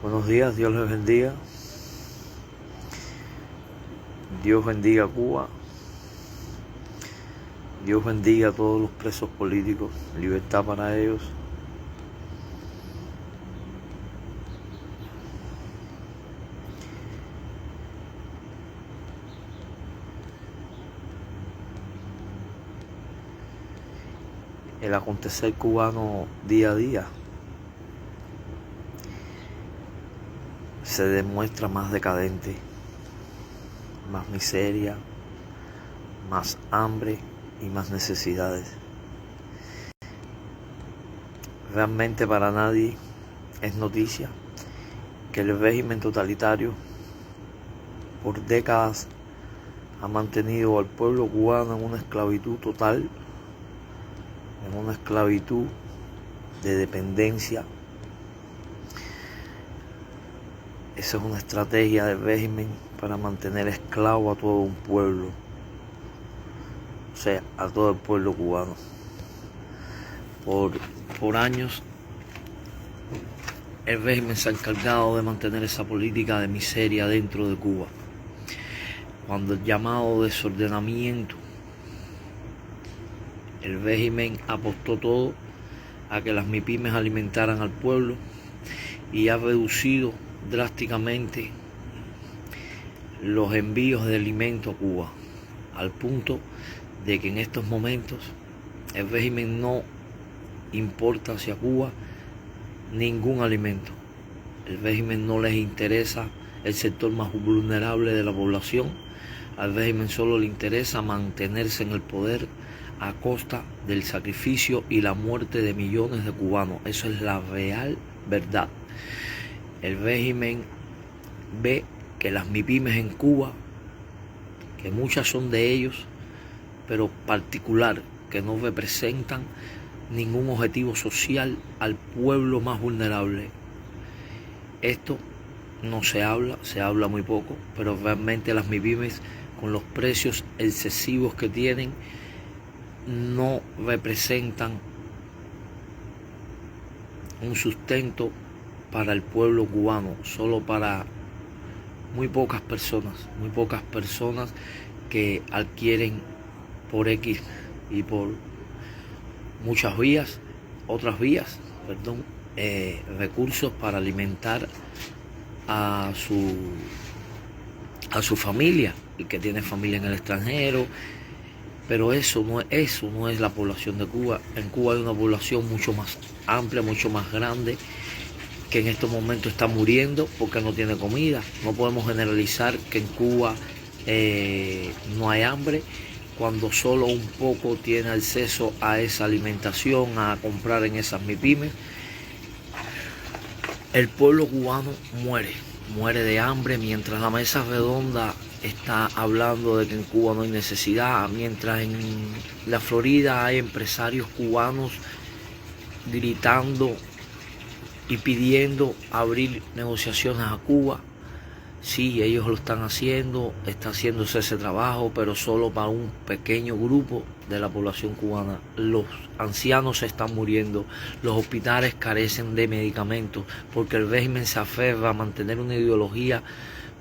Buenos días, Dios les bendiga. Dios bendiga a Cuba. Dios bendiga a todos los presos políticos. Libertad para ellos. El acontecer cubano día a día se demuestra más decadente, más miseria, más hambre y más necesidades. Realmente para nadie es noticia que el régimen totalitario por décadas ha mantenido al pueblo cubano en una esclavitud total, en una esclavitud de dependencia. Esa es una estrategia del régimen para mantener esclavo a todo un pueblo, o sea, a todo el pueblo cubano. Por años el régimen se ha encargado de mantener esa política de miseria dentro de Cuba. Cuando el llamado desordenamiento, el régimen apostó todo a que las MIPYMES alimentaran al pueblo y ha reducido drásticamente los envíos de alimentos a Cuba, al punto de que en estos momentos el régimen no importa hacia Cuba ningún alimento. El régimen no les interesa el sector más vulnerable de la población. Al régimen solo le interesa mantenerse en el poder a costa del sacrificio y la muerte de millones de cubanos. Eso es la real verdad. El régimen ve que las MIPYMES en Cuba, que muchas son de ellos, pero particular, que no representan ningún objetivo social al pueblo más vulnerable. Esto no se habla muy poco, pero realmente las MIPYMES, con los precios excesivos que tienen, no representan un sustento para el pueblo cubano, solo para muy pocas personas que adquieren por X y por muchas recursos para alimentar a su familia, y que tiene familia en el extranjero. Pero eso no es la población de Cuba. En Cuba hay una población mucho más amplia, mucho más grande, que en estos momentos está muriendo porque no tiene comida. No podemos generalizar que en Cuba no hay hambre, cuando solo un poco tiene acceso a esa alimentación, a comprar en esas MIPYMES. El pueblo cubano muere de hambre, mientras la mesa redonda está hablando de que en Cuba no hay necesidad, mientras en la Florida hay empresarios cubanos gritando y pidiendo abrir negociaciones a Cuba. Sí, ellos lo están haciendo, está haciéndose ese trabajo, pero solo para un pequeño grupo de la población cubana. Los ancianos se están muriendo, los hospitales carecen de medicamentos, porque el régimen se aferra a mantener una ideología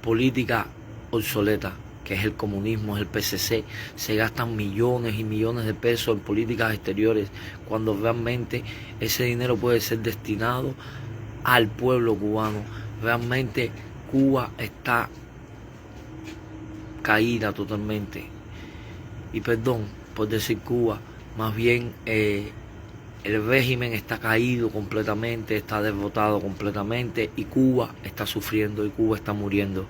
política obsoleta, que es el comunismo, es el PCC. Se gastan millones y millones de pesos en políticas exteriores, cuando realmente ese dinero puede ser destinado al pueblo cubano. Realmente Cuba está caída totalmente. Y perdón por decir Cuba, más bien el régimen está caído completamente, está derrotado completamente, y Cuba está sufriendo y Cuba está muriendo.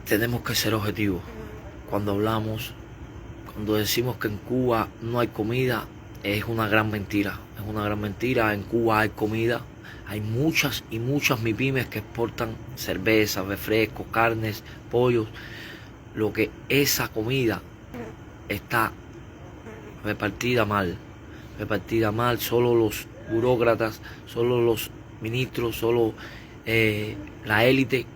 Tenemos que ser objetivos. Cuando decimos que en Cuba no hay comida, es una gran mentira. En Cuba hay comida. Hay muchas y muchas MIPYMES que exportan cerveza, refrescos, carnes, pollos. Lo que esa comida está repartida mal. Solo los burócratas, solo los ministros, solo la élite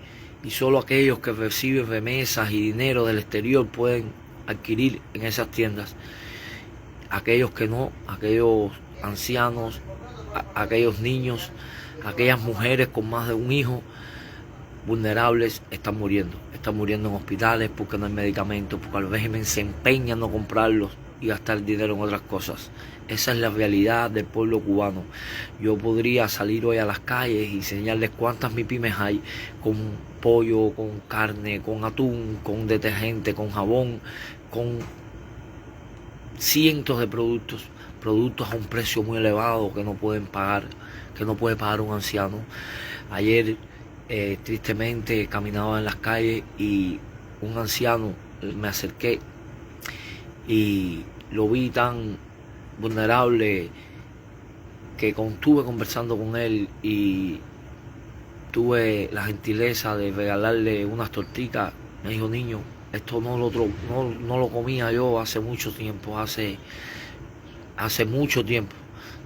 y solo aquellos que reciben remesas y dinero del exterior pueden adquirir en esas tiendas. Aquellos que no, aquellos ancianos, aquellos niños, Aquellas mujeres con más de un hijo vulnerables están muriendo en hospitales porque no hay medicamentos, porque el régimen se empeña en no comprarlos y gastar dinero en otras cosas. Esa es la realidad del pueblo cubano. Yo podría salir hoy a las calles y enseñarles cuántas MIPYMES hay con pollo, con carne, con atún, con detergente, con jabón, con cientos de productos a un precio muy elevado que no pueden pagar, que no puede pagar un anciano. Ayer tristemente caminaba en las calles y un anciano, me acerqué y lo vi tan vulnerable que estuve conversando con él y tuve la gentileza de regalarle unas torticas. Me dijo: niño, esto no lo comía yo hace mucho tiempo, hace mucho tiempo.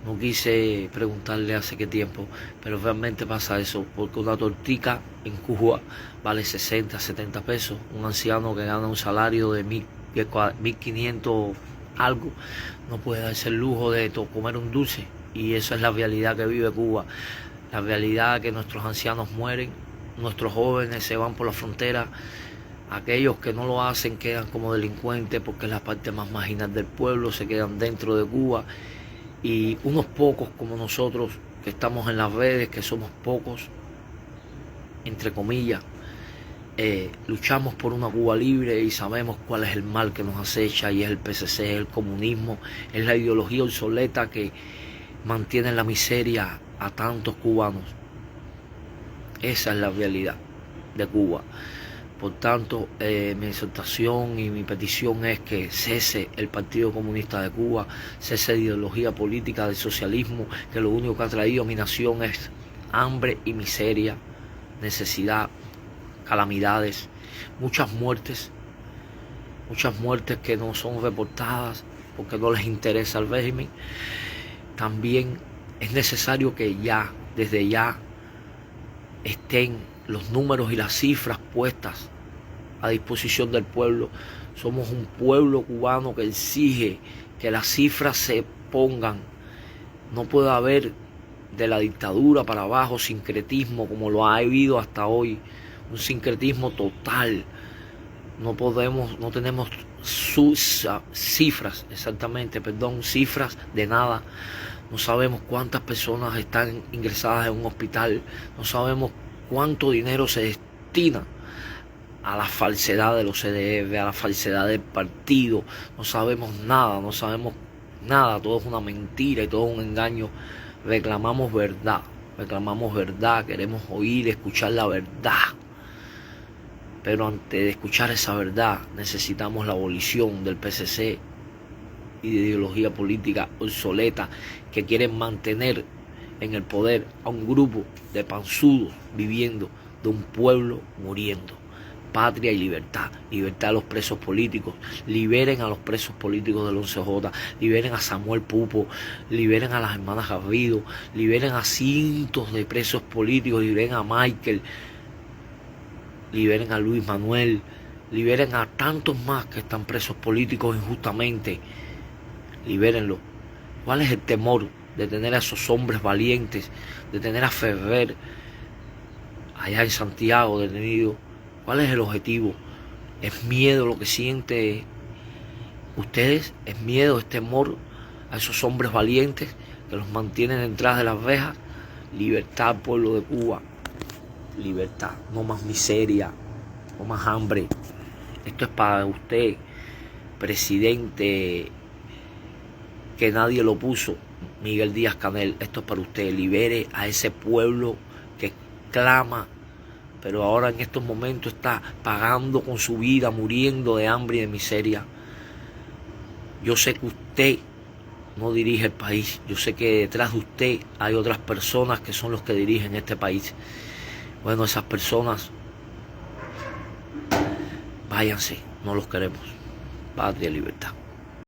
No quise preguntarle hace qué tiempo, pero realmente pasa eso, porque una tortica en Cuba vale 60, 70 pesos. Un anciano que gana un salario de 1.500 algo no puede darse el lujo de comer un dulce, y esa es la realidad que vive Cuba. La realidad que nuestros ancianos mueren, nuestros jóvenes se van por la frontera, aquellos que no lo hacen quedan como delincuentes porque es la parte más marginal del pueblo, se quedan dentro de Cuba, y unos pocos como nosotros que estamos en las redes, que somos pocos, entre comillas, luchamos por una Cuba libre y sabemos cuál es el mal que nos acecha, y es el PCC, es el comunismo, es la ideología obsoleta que mantiene en la miseria a tantos cubanos. Esa es la realidad de Cuba. Por tanto, mi exhortación y mi petición es que cese el Partido Comunista de Cuba, cese la ideología política del socialismo, que lo único que ha traído a mi nación es hambre y miseria, necesidad, calamidades, muchas muertes que no son reportadas porque no les interesa el régimen. También es necesario que desde ya, estén los números y las cifras puestas a disposición del pueblo. Somos un pueblo cubano que exige que las cifras se pongan. No puede haber de la dictadura para abajo sincretismo como lo ha habido hasta hoy, un sincretismo total. No tenemos cifras de nada. No sabemos cuántas personas están ingresadas en un hospital, no sabemos cuánto dinero se destina a la falsedad de los CDF, a la falsedad del partido. No sabemos nada, todo es una mentira y todo es un engaño. Reclamamos verdad, queremos escuchar la verdad. Pero antes de escuchar esa verdad necesitamos la abolición del PCC y de ideología política obsoleta que quieren mantener en el poder a un grupo de panzudos viviendo de un pueblo muriendo. Patria y libertad, libertad a los presos políticos, liberen a los presos políticos del 11J, liberen a Samuel Pupo, liberen a las hermanas Garrido, liberen a cientos de presos políticos, liberen a Michael, liberen a Luis Manuel, liberen a tantos más que están presos políticos injustamente. Libérenlo. ¿Cuál es el temor de tener a esos hombres valientes, de tener a Ferrer allá en Santiago detenido? ¿Cuál es el objetivo? ¿Es miedo lo que sienten ustedes? ¿Es miedo, es temor a esos hombres valientes que los mantienen detrás de las rejas? Libertad al pueblo de Cuba. Libertad, no más miseria, no más hambre. Esto es para usted, presidente que nadie lo puso, Miguel Díaz-Canel. Esto es para usted. Libere a ese pueblo que clama, pero ahora en estos momentos está pagando con su vida, muriendo de hambre y de miseria. Yo sé que usted no dirige el país, yo sé que detrás de usted hay otras personas que son los que dirigen este país. Bueno, esas personas, váyanse, no los queremos. Patria y libertad.